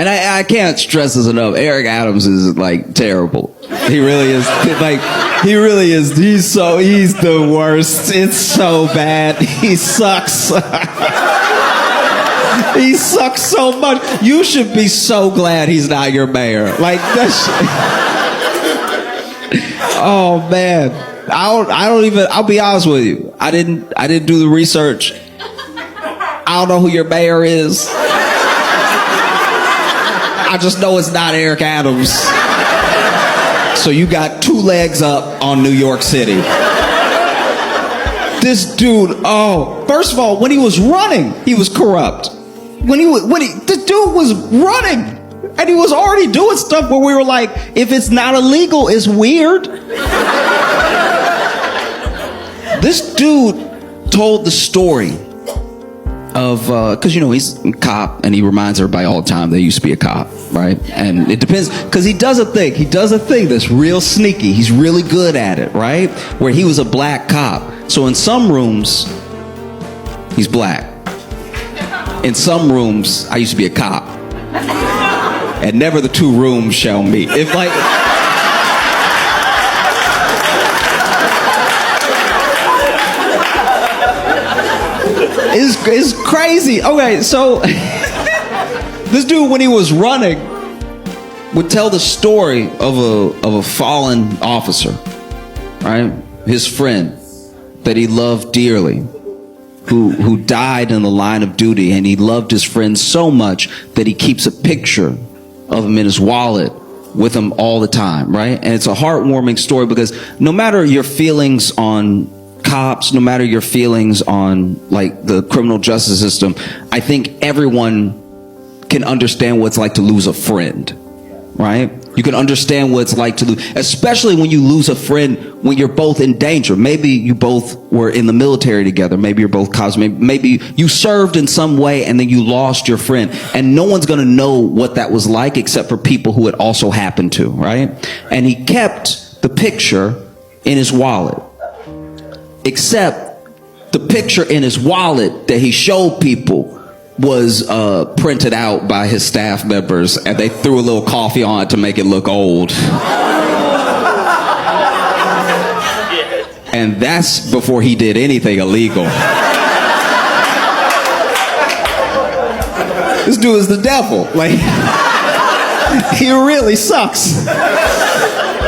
And I can't stress this enough. Eric Adams is like terrible. He really is. Like, he really is. He's the worst. It's so bad. He sucks. He sucks so much. You should be so glad he's not your mayor. Like, that's. Oh man. I'll be honest with you. I didn't do the research. I don't know who your mayor is. I just know it's not Eric Adams. So you got 2 legs up on New York City. This dude, first of all, when he was running, he was corrupt. This dude was running, and he was already doing stuff where we were like, if it's not illegal, it's weird. This dude told the story of, because he's a cop, and he reminds everybody all the time they used to be a cop, right? And it depends, because he does a thing that's real sneaky. He's really good at it, right? Where he was a black cop. So in some rooms, he's black. In some rooms, I used to be a cop. And never the 2 rooms shall meet. If like... It's crazy. Okay, so this dude, when he was running, would tell the story of a fallen officer, right? His friend that he loved dearly, who died in the line of duty, and he loved his friend so much that he keeps a picture of him in his wallet with him all the time, right? And it's a heartwarming story because no matter your feelings on cops, no matter your feelings on like the criminal justice system, I think everyone can understand what it's like to lose a friend, right? You can understand what it's like to lose, especially when you lose a friend when you're both in danger. Maybe you both were in the military together. Maybe you're both cops. Maybe you served in some way and then you lost your friend. And no one's going to know what that was like except for people who it also happened to, right? And he kept the picture in his wallet. Except the picture in his wallet that he showed people was printed out by his staff members, and they threw a little coffee on it to make it look old. And that's before he did anything illegal. This dude is the devil. Like, he really sucks.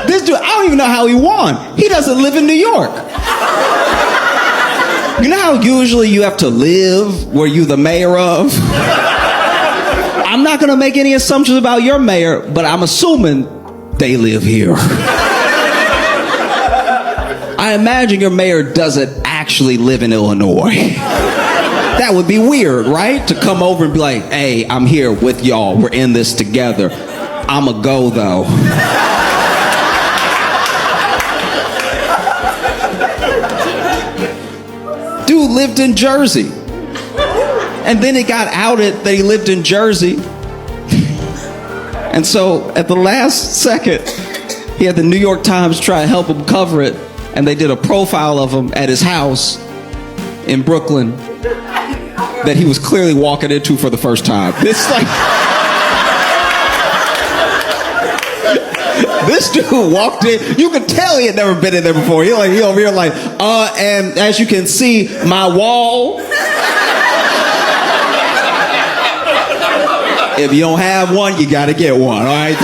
This dude, I don't even know how he won. He doesn't live in New York. You know how usually you have to live where you're the mayor of? I'm not going to make any assumptions about your mayor, but I'm assuming they live here. I imagine your mayor doesn't actually live in Illinois. That would be weird, right? To come over and be like, hey, I'm here with y'all. We're in this together. I'ma go, though. Dude lived in Jersey. And then it got outed that he lived in Jersey. And so at the last second, he had the New York Times try to help him cover it. And they did a profile of him at his house in Brooklyn that he was clearly walking into for the first time. This this dude walked in. You could tell he had never been in there before. He over here like, and as you can see, my wall. If you don't have one, you gotta get one. All right,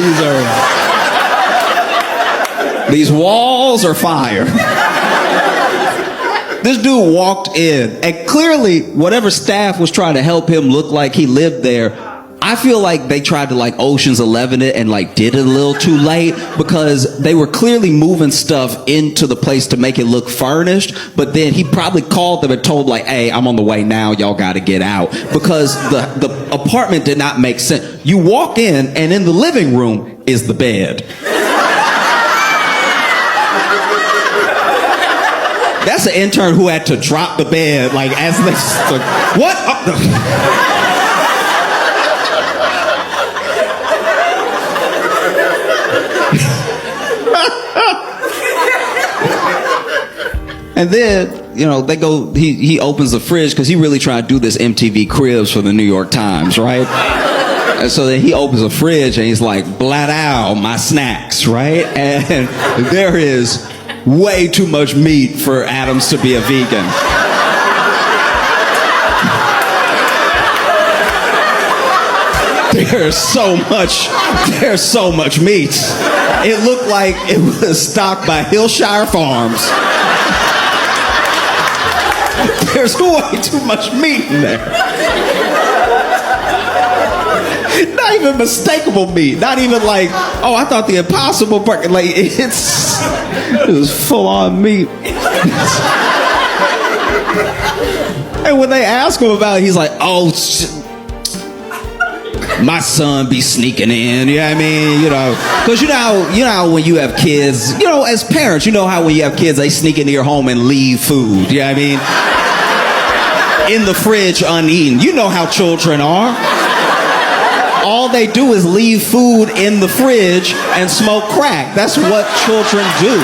these walls are fire. This dude walked in, and clearly, whatever staff was trying to help him look like he lived there, I feel like they tried to like Ocean's 11 it and like did it a little too late because they were clearly moving stuff into the place to make it look furnished. But then he probably called them and told like, hey, I'm on the way now. Y'all got to get out because the apartment did not make sense. You walk in and in the living room is the bed. That's an intern who had to drop the bed like as they like, what? And then, they go, he opens the fridge because he really tried to do this MTV Cribs for the New York Times, right? And so then he opens a fridge and he's like, blat out my snacks, right? And there is way too much meat for Adams to be a vegan. There's so much meat. It looked like it was stocked by Hillshire Farms. There's way too much meat in there. Not even mistakable meat. Not even like, oh, I thought the Impossible Burger. Like, it was full on meat. And when they ask him about it, he's like, oh, my son be sneaking in, you know what I mean? You know, because you know how when you have kids, you know, as parents, you know how when you have kids, they sneak into your home and leave food, you know what I mean? In the fridge uneaten. You know how children are. All they do is leave food in the fridge and smoke crack. That's what children do.